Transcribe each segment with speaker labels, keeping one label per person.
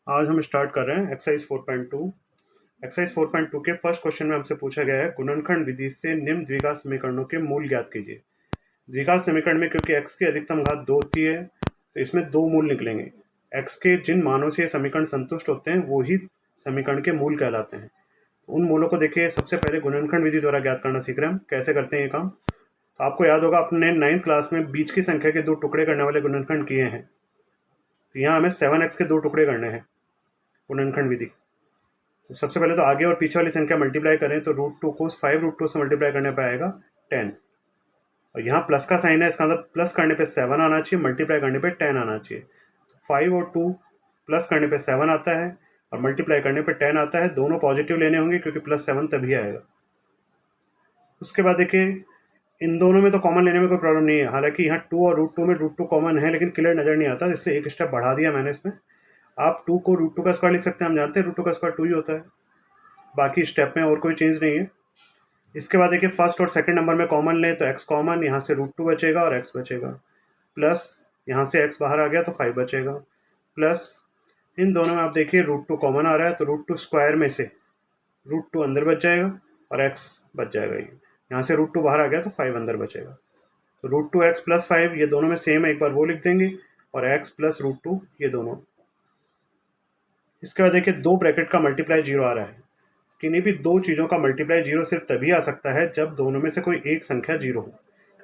Speaker 1: आज हम स्टार्ट कर रहे हैं एक्सरसाइज 4.2। एक्सरसाइज 4.2 के फर्स्ट क्वेश्चन में हमसे पूछा गया है गुणनखंड विधि से निम्न द्विघात समीकरणों के मूल ज्ञात कीजिए। द्विघात समीकरण में क्योंकि x की अधिकतम घात 2 होती है तो इसमें दो मूल निकलेंगे। x के जिन मानों से ये समीकरण संतुष्ट होते हैं वो ही समीकरण के मूल कहलाते हैं। उन मूलों को देखिए, सबसे पहले गुणनखंड विधि द्वारा ज्ञात करना सीख रहे हैं हम। कैसे करते हैं ये काम, तो आपको याद होगा आपने 9th क्लास में बीच की संख्या के दो टुकड़े करने वाले गुणनखंड किए हैं। तो यहाँ हमें 7x के दो टुकड़े करने हैं गुणनखंड विधि। तो सबसे पहले तो आगे और पीछे वाली संख्या मल्टीप्लाई करें तो √2 को 5√2 से मल्टीप्लाई करने पर आएगा 10। और यहाँ प्लस का साइन है, इसका मतलब प्लस करने पे 7 आना चाहिए, मल्टीप्लाई करने पे 10 आना चाहिए। तो 5 और 2 प्लस करने पे 7 आता है और मल्टीप्लाई करने पे 10 आता है। दोनों पॉजिटिव लेने होंगे क्योंकि +7 तभी आएगा। उसके बाद देखिए, इन दोनों में तो कॉमन लेने में कोई प्रॉब्लम नहीं है। हालांकि यहाँ 2 और √2 में √2 कॉमन है लेकिन क्लियर नज़र नहीं आता, इसलिए एक स्टेप बढ़ा दिया मैंने इसमें। आप 2 को √2 का स्क्वायर लिख सकते हैं, हम जानते हैं √2 का स्क्वायर 2 ही होता है। बाकी स्टेप में और कोई चेंज नहीं है। इसके बाद देखिए, फर्स्ट और सेकंड नंबर में कॉमन लें तो x कॉमन, यहाँ से √2 बचेगा और x बचेगा, प्लस यहाँ से x बाहर आ गया तो 5 बचेगा, प्लस इन दोनों में आप देखिए √2 कॉमन आ रहा है तो √2 स्क्वायर में से √2 अंदर बच जाएगा और x बच जाएगा। ये यहाँ से √2 बाहर आ गया तो 5 अंदर बचेगा। तो √2x + 5 ये दोनों में सेम है, एक बार वो लिख देंगे, और x + √2 ये दोनों। इसके बाद देखिए, दो ब्रैकेट का मल्टीप्लाई 0 आ रहा है। किन्हीं भी दो चीज़ों का मल्टीप्लाई 0 सिर्फ तभी आ सकता है जब दोनों में से कोई एक संख्या 0 हो,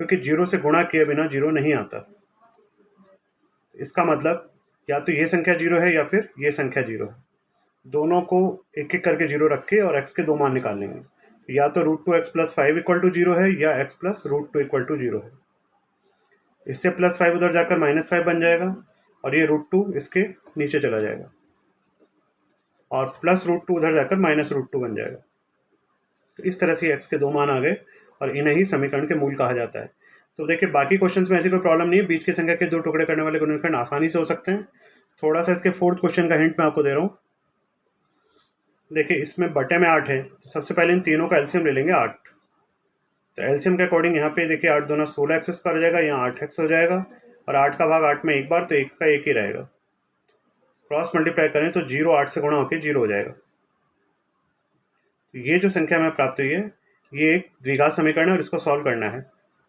Speaker 1: क्योंकि 0 से गुणा किए बिना 0 नहीं आता। इसका मतलब या तो ये संख्या 0 है या फिर ये संख्या 0 है। दोनों को एक एक करके 0 रख के और x के दो मान निकाल लेंगे। या तो √2x + 5 = 0 है या x + √2 = 0 है। इससे +5 उधर जाकर -5 बन जाएगा और ये √2 इसके नीचे चला जाएगा और प्लस √2 उधर जाकर -√2 बन जाएगा। तो इस तरह से x के दो मान आ गए और इन्हें ही समीकरण के मूल कहा जाता है। तो देखिए, बाकी क्वेश्चंस में ऐसी कोई प्रॉब्लम नहीं है। बीच की संख्या के दो टुकड़े करने वाले गुणनखंड आसानी से हो सकते हैं। थोड़ा सा इसके फोर्थ क्वेश्चन का हिंट मैं आपको दे रहा हूँ। देखिए, इसमें बटे में 8 है, तो सबसे पहले इन तीनों का एलसीएम ले लेंगे 8। तो एलसीएम के अकॉर्डिंग यहाँ पे देखिए 8 दूना 16x² हो जाएगा, यहाँ 8x हो जाएगा और 8 का भाग 8 में एक बार, तो 1 का 1 ही रहेगा। क्रॉस मल्टीप्लाई करें तो 0 8 से गुणा होकर 0 हो जाएगा। ये जो संख्या हमें प्राप्त हुई है ये एक द्विघात समीकरण है और इसको सॉल्व करना है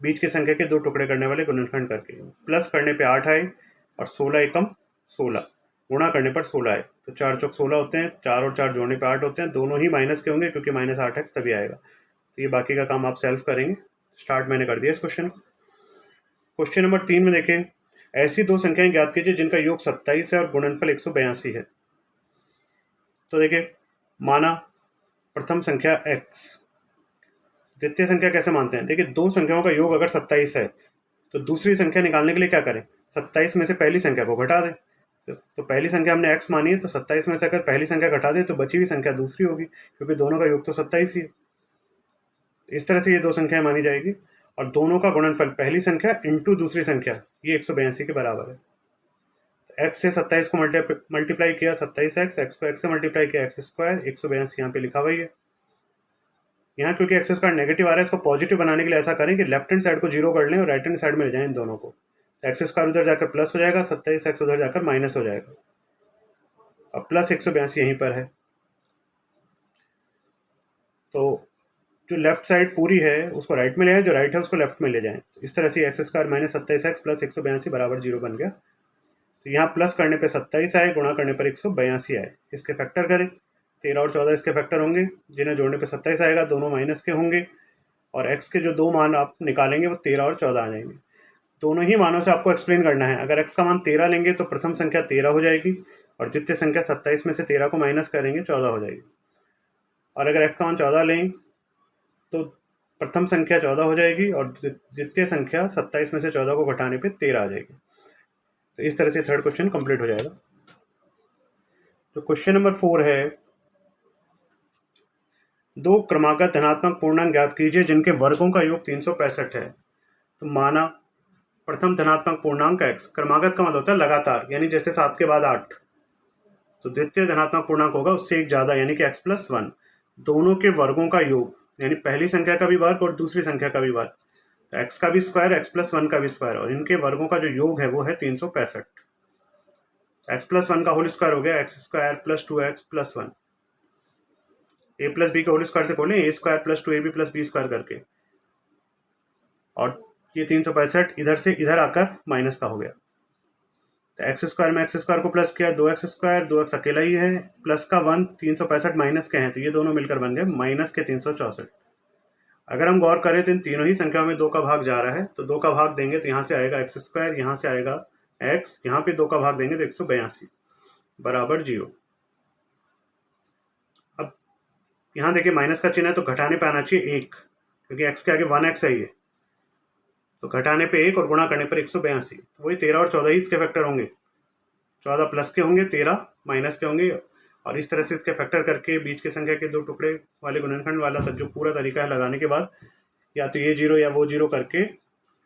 Speaker 1: बीच की संख्या के दो टुकड़े करने वाले गुणनखंड करके। प्लस करने पे 8 आए और 16 एकम 16, गुणा करने पर 16 आए, तो 4 चौक 16 होते हैं, 4 और 4 जोड़ने पे 8 होते हैं। दोनों ही माइनस के होंगे क्योंकि -8x तभी आएगा। तो ये बाकी का काम आप सेल्फ करेंगे। स्टार्ट मैंने कर दिया इस क्वेश्चन को। क्वेश्चन नंबर 3 में देखें, ऐसी दो संख्याएं ज्ञात कीजिए जिनका योग 27 है और गुणनफल 182 है। तो देखिए, माना प्रथम संख्या x। द्वितीय संख्या कैसे मानते हैं, देखिए दो संख्याओं का योग अगर 27 है तो दूसरी संख्या निकालने के लिए क्या करें, 27 में से पहली संख्या को घटा दें। तो पहली संख्या हमने x मानी है, तो 27 में से अगर पहली संख्या घटा दें तो बची हुई संख्या दूसरी होगी, क्योंकि दोनों का योग तो 27 ही है। इस तरह से ये दो संख्याएं मानी जाएगी और दोनों का गुणनफल पहली संख्या इंटू दूसरी संख्या ये 182 के बराबर है। x से 27 को मल्टीप्लाई किया 27x, x को x से मल्टीप्लाई किया x², 182 यहाँ पे लिखा हुआ ही है। यहाँ क्योंकि एक्स स्क्वायर नेगेटिव आ रहा है, इसको पॉजिटिव बनाने के लिए ऐसा करें कि लेफ्ट हैंड साइड को 0 कर लें और राइट हैंड साइड में ले जाएं इन दोनों को। एक्स स्क्वायर उधर जाकर प्लस हो जाएगा, 27x उधर जाकर माइनस हो जाएगा। अब प्लस 182 यहीं पर है, तो जो लेफ्ट साइड पूरी है उसको राइट में ले आए, जो राइट है उसको लेफ्ट में ले जाएं। तो इस तरह से x² - 27x + 182 बराबर 0 बन गया। तो यहाँ प्लस करने पे 27 आए, गुणा करने पर 182 आए। इसके फैक्टर करें, 13 और 14 इसके फैक्टर होंगे, जिन्हें जोड़ने पे 27 आएगा, दोनों माइनस के होंगे और x के जो दो मान आप निकालेंगे वो 13 और 14 आ जाएंगे। दोनों ही मानों से आपको एक्सप्लेन करना है। अगर x का मान 13 लेंगे तो प्रथम संख्या 13 हो जाएगी और द्वितीय संख्या 27 में से 13 को माइनस करेंगे 14 हो जाएगी। और अगर x का मान 14 लें तो प्रथम संख्या 14 हो जाएगी और द्वितीय संख्या 27 में से 14 को घटाने पर 13 आ जाएगी। तो इस तरह से थर्ड क्वेश्चन कंप्लीट हो जाएगा। तो क्वेश्चन नंबर 4 है, दो क्रमागत धनात्मक पूर्णांक ज्ञात कीजिए जिनके वर्गों का योग 365 है। तो माना प्रथम धनात्मक पूर्णांक x, क्रमागत का मतलब होता है लगातार, यानी जैसे 7 के बाद 8, तो द्वितीय धनात्मक पूर्णांक होगा उससे एक ज़्यादा, यानी कि x + 1। दोनों के वर्गों का योग, यानी पहली संख्या का भी वर्ग और दूसरी संख्या का भी वर्ग, तो x का भी स्क्वायर, x + 1 का भी स्क्वायर, और इनके वर्गों का जो योग है वो है 365। एक्स प्लस वन का होल स्क्वायर हो गया x square plus 2x plus 1, a plus b का होल स्क्वायर से खोलें a square plus 2ab plus b square करके, और ये 365 इधर से इधर आकर माइनस का हो गया। तो एक्स स्क्वायर में एक्स स्क्वायर को प्लस किया, 2x स्क्वायर, 2x अकेला ही है, प्लस का 1, 365 माइनस के हैं तो ये दोनों मिलकर बन गए माइनस के 364। अगर हम गौर करें तो इन तीनों ही संख्याओं में 2 का भाग जा रहा है, तो 2 का भाग देंगे तो यहाँ से आएगा एक्स स्क्वायर, यहाँ से आएगा x, यहाँ पे 2 का भाग देंगे तो 182 बराबर 0। अब यहाँ देखिए माइनस का चिन्ह है तो घटाने पे आना चाहिए 1, क्योंकि x के आगे 1x है ये, तो घटाने पे 1 और गुणा करने पर 182, तो वही 13 और 14 ही इसके फैक्टर होंगे। 14 प्लस के होंगे, 13 माइनस के होंगे, और इस तरह से इसके फैक्टर करके बीच की संख्या के 2 टुकड़े वाले गुणनखंड वाला तक जो पूरा तरीका है लगाने के बाद या तो ये 0 या वो 0 करके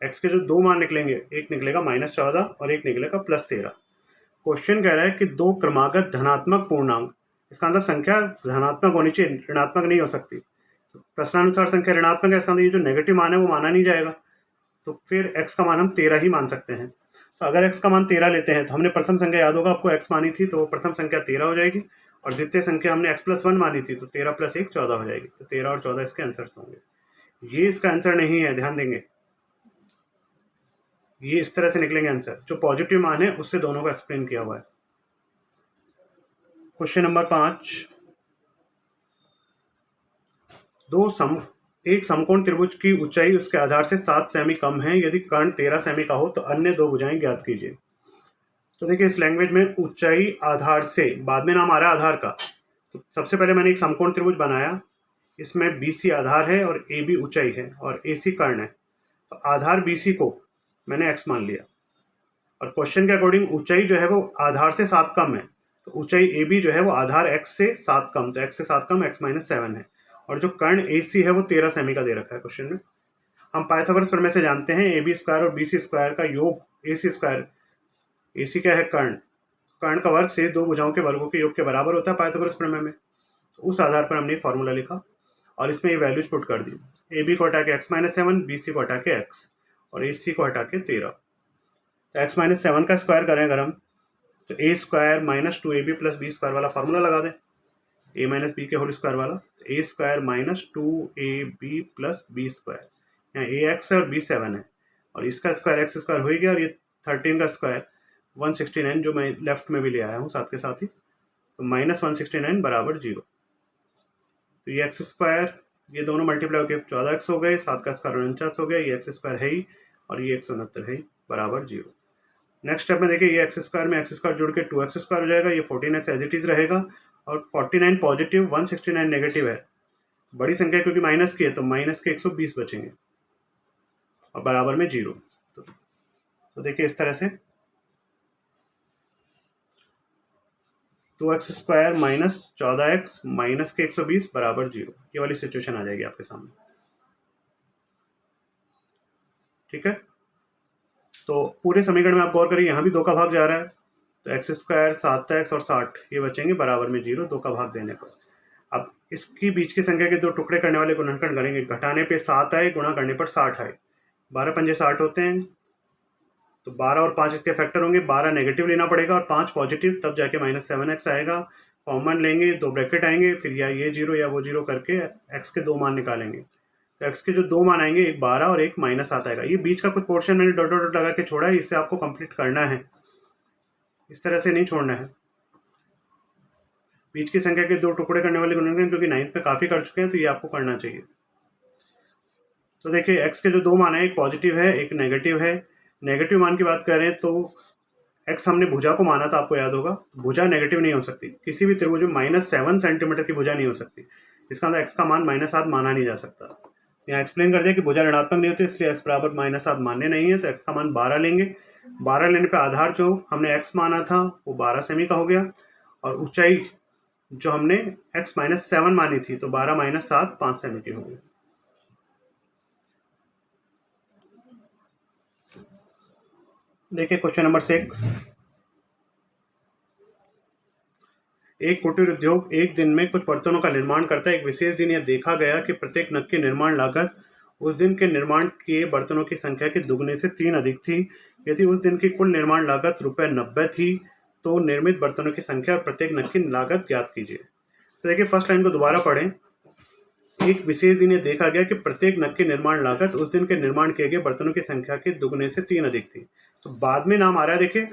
Speaker 1: x के जो 2 मान निकलेंगे, एक निकलेगा -14 और एक निकलेगा +13। क्वेश्चन कह रहा है कि 2 क्रमागत धनात्मक पूर्णांक, इसका अंदर संख्या धनात्मक होनी चाहिए, ऋणात्मक नहीं हो सकती। तो प्रश्नानुसार संख्या ऋणात्मक है, इसका अंदर ये जो नेगेटिव मान है वो माना नहीं जाएगा, तो फिर x का मान हम 13 ही मान सकते हैं। तो अगर x का मान 13 लेते हैं तो हमने प्रथम संख्या याद होगा आपको x मानी थी, तो प्रथम संख्या 13 हो जाएगी, और द्वितीय संख्या हमने x + 1 मानी थी, तो 13 + 1 14 हो जाएगी। तो 13 और 14 इसके आंसर होंगे। ये इसका आंसर नहीं है, ध्यान देंगे, ये इस तरह से निकलेंगे आंसर, जो पॉजिटिव मान है उससे दोनों को एक्सप्लेन किया हुआ है। क्वेश्चन नंबर 5, एक समकोण त्रिभुज की ऊंचाई उसके आधार से 7 सेमी कम है, यदि कर्ण 13 सेमी का हो तो अन्य 2 भुजाएं ज्ञात कीजिए। तो देखिए इस लैंग्वेज में ऊंचाई आधार से, बाद में नाम आ रहा है आधार का, तो सबसे पहले मैंने एक समकोण त्रिभुज बनाया, इसमें BC आधार है और AB ऊंचाई है और AC कर्ण है, तो आधार BC को मैंने x मान लिया, और क्वेश्चन के अकॉर्डिंग ऊंचाई जो है वो आधार से 7 कम है, तो ऊंचाई AB जो है वो आधार x से 7 कम, तो x से 7 कम x - 7 है, और जो कर्ण AC है वो 13 सेमी का दे रखा है क्वेश्चन में। हम पाइथागोरस प्रमेय से जानते हैं AB स्क्वायर और BC स्क्वायर का योग AC स्क्वायर, AC क्या है कर्ण, कर्ण का वर्ग शेष 2 भुजाओं के वर्गों के योग के बराबर होता है पाइथागोरस प्रमेय में। तो उस आधार पर हमने फॉर्मूला लिखा और इसमें ये वैल्यूज पुट कर दी, AB को हटा के x - 7, BC को हटा के x और AC को हटा के 13। तो x - 7 का स्क्वायर करें अगर हम, तो a square - 2ab + b square वाला फार्मूला लगा दें, a - b के होल स्क्वायर वाला, तो a square - 2ab + b square, यहाँ ax है और b 7 है, और इसका स्क्वायर x स्क्वायर हो ही गया, और ये 13 का स्क्वायर 169 जो मैं लेफ्ट में भी ले आया हूँ साथ के साथ ही, तो -169 बराबर 0। तो ये एक्स स्क्वायर, ये दोनों मल्टीप्लाई होकर 14x हो गए, 7 का स्क्वायर 49 हो गया, ये एक्स स्क्वायर है ही और ये 169 है ही, बराबर 0। नेक्स्ट स्टेप में देखिए ये एक्स स्क्वायर में एक्स स्क्वायर जुड़ के 2x स्क्वायर हो जाएगा, ये 14x एज इट इज रहेगा, और 49 पॉजिटिव 169 नेगेटिव है, बड़ी संख्या क्योंकि माइनस की है तो माइनस के 120 बचेंगे और बराबर में 0। तो देखिए इस तरह से 2x स्क्वायर - 14x माइनस के 120 बराबर 0, ये वाली सिचुएशन आ जाएगी आपके सामने। ठीक है, तो पूरे समीकरण में आप गौर करिए, यहाँ भी 2 का भाग जा रहा है, तो x स्क्वायर 7x और 60 ये बचेंगे बराबर में 0, 2 का भाग देने पर। अब इसकी बीच की संख्या के 2 टुकड़े करने वाले गुणनखंड करेंगे, घटाने पे 7 आए, गुणा करने पर 60 आए, 12 पंजे 60 होते हैं, तो 12 और 5 इसके फैक्टर होंगे, 12 नेगेटिव लेना पड़ेगा और 5 पॉजिटिव, तब जाके -7x आएगा, कॉमन लेंगे, 2 ब्रैकेट आएंगे, फिर या ये 0 या वो 0 करके x के 2 मान निकालेंगे, तो x के जो 2 मान आएंगे, एक 12 और एक -7 आएगा। ये बीच का कुछ पोर्शन मैंने डॉट डॉट लगा के छोड़ा है, इससे आपको कंप्लीट करना है, इस तरह से नहीं छोड़ना है। बीच की संख्या के 2 टुकड़े करने वाले गुणनखंड क्योंकि 9th में काफ़ी कर चुके हैं, तो ये आपको करना चाहिए। तो देखिए x के जो 2 मान है, एक पॉजिटिव है एक नेगेटिव है। नेगेटिव मान की बात करें तो x हमने भुजा को माना था, आपको याद होगा, भुजा नेगेटिव नहीं हो सकती, किसी भी त्रिभुज में -7 सेंटीमीटर की भुजा नहीं हो सकती, इसका अंदर x का मान -7 माना नहीं जा सकता। यहाँ एक्सप्लेन कर दिया कि भुजा ऋणात्मक नहीं होती, इसलिए x बराबर -7 मान्य नहीं है, तो x का मान 12 लेंगे। 12 लेने पे आधार जो हमने x माना था वो 12 सेमी का हो गया, और ऊंचाई जो हमने x - 7 मानी थी तो 12 - 7 5 सेमी की हो गई। देखिए क्वेश्चन नंबर 6, एक कुटीर उद्योग एक दिन में कुछ बर्तनों का निर्माण करता है। एक विशेष दिन यह देखा गया कि प्रत्येक नग की निर्माण लागत उस दिन के निर्माण किए बर्तनों की संख्या के दुगने से 3 अधिक थी। यदि उस दिन की कुल निर्माण लागत ₹90 थी तो निर्मित बर्तनों की संख्या और प्रत्येक नग की लागत ज्ञात कीजिए। तो देखिए फर्स्ट लाइन को दोबारा पढ़ें। एक विशेष दिन ये देखा गया कि प्रत्येक नग की निर्माण लागत उस दिन के निर्माण किए गए बर्तनों की संख्या के दुगने से 3 अधिक थी। तो बाद में नाम आ रहा है, देखिए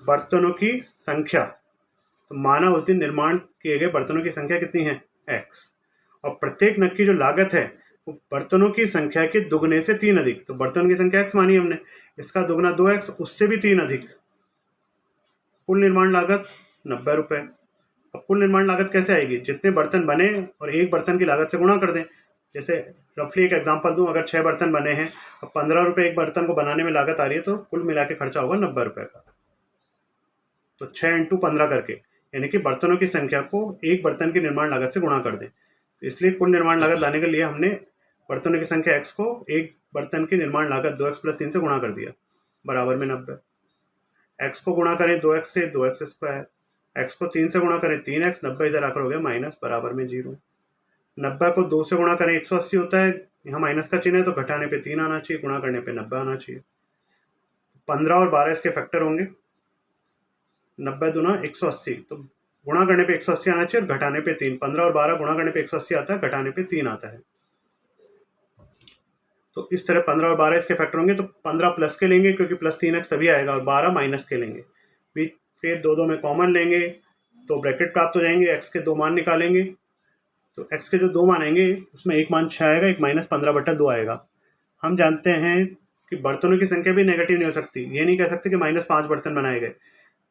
Speaker 1: बर्तनों की संख्या, तो माना उस दिन निर्माण किए गए बर्तनों की संख्या कितनी है, x, और प्रत्येक नग की जो लागत है वो बर्तनों की संख्या के दुगने से 3 अधिक। तो बर्तनों की संख्या x मानी हमने, इसका दुगना 2x, उससे भी 3 अधिक। कुल निर्माण लागत 90 रुपये। अब कुल निर्माण लागत कैसे आएगी, जितने बर्तन बने और एक बर्तन की लागत से गुणा कर दें। जैसे रफली एक एग्जांपल दूं, अगर 6 बर्तन बने हैं और 15 रुपये एक बर्तन को बनाने में लागत आ रही है, तो कुल मिला के खर्चा होगा 90 रुपये का। तो 6 × 15 करके, यानी कि बर्तनों की संख्या को एक बर्तन की निर्माण लागत से गुणा कर दें। तो इसलिए कुल निर्माण लागत लाने के लिए हमने बर्तनों की संख्या x को एक बर्तन की निर्माण लागत 2x + 3 से गुणा कर दिया, बराबर में 90। x को गुणा करें 2x से, 2x स्क्वायर, x को 3 से गुणा करें 3x, 90 इधर आकर हो गया माइनस, बराबर में 0। 90 को 2 से गुणा करें 180 होता है, यहाँ माइनस का चिन्ह है तो घटाने पे 3 आना चाहिए, गुणा करने पे 90 आना चाहिए। 15 और 12 इसके फैक्टर होंगे, 90 दूना 180, तो गुणा करने पे 180 आना चाहिए और घटाने पे 3। 15 और 12 गुणा करने पे 180 आता है, घटाने पे 3 आता है। तो इस तरह 15 और 12 इसके फैक्टर होंगे, तो 15 प्लस के लेंगे क्योंकि प्लस 3x तभी आएगा, और 12 माइनस के लेंगे। फिर दो में कॉमन लेंगे तो ब्रैकेट प्राप्त हो जाएंगे, x के 2 मान निकालेंगे, तो x के जो 2 मान आएंगे उसमें एक मान 6 आएगा, एक -15/2 आएगा। हम जानते हैं कि बर्तनों की संख्या भी नेगेटिव नहीं हो सकती, ये नहीं कह सकते कि -5 बर्तन बनाए गए।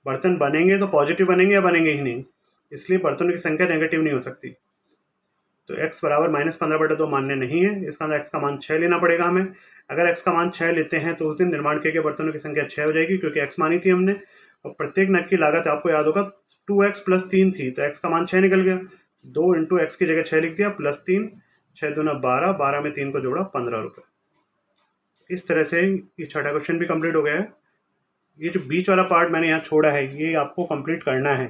Speaker 1: बर्तन बनेंगे तो पॉजिटिव बनेंगे या बनेंगे ही नहीं, इसलिए बर्तनों की संख्या नेगेटिव नहीं हो सकती। तो x बराबर -15/2 मान्य नहीं है, इसका x का मान 6 लेना पड़ेगा हमें। अगर x का मान 6 लेते हैं तो उस दिन निर्माण किए गए बर्तनों की संख्या 6 हो जाएगी, क्योंकि x मानी थी हमने, और प्रत्येक नग की लागत आपको याद होगा 2x + 3 थी, तो x का मान 6 निकल गया। 2 × x की जगह 6 लिख दिया, +3, 6 दूना 12, 12 में 3 को जोड़ा 15 रुपये। इस तरह से ये छठा क्वेश्चन भी कंप्लीट हो गया है। ये जो बीच वाला पार्ट मैंने यहाँ छोड़ा है, ये आपको कंप्लीट करना है।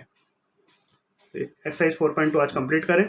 Speaker 1: तो एक्सरसाइज 4.2 आज कंप्लीट करें।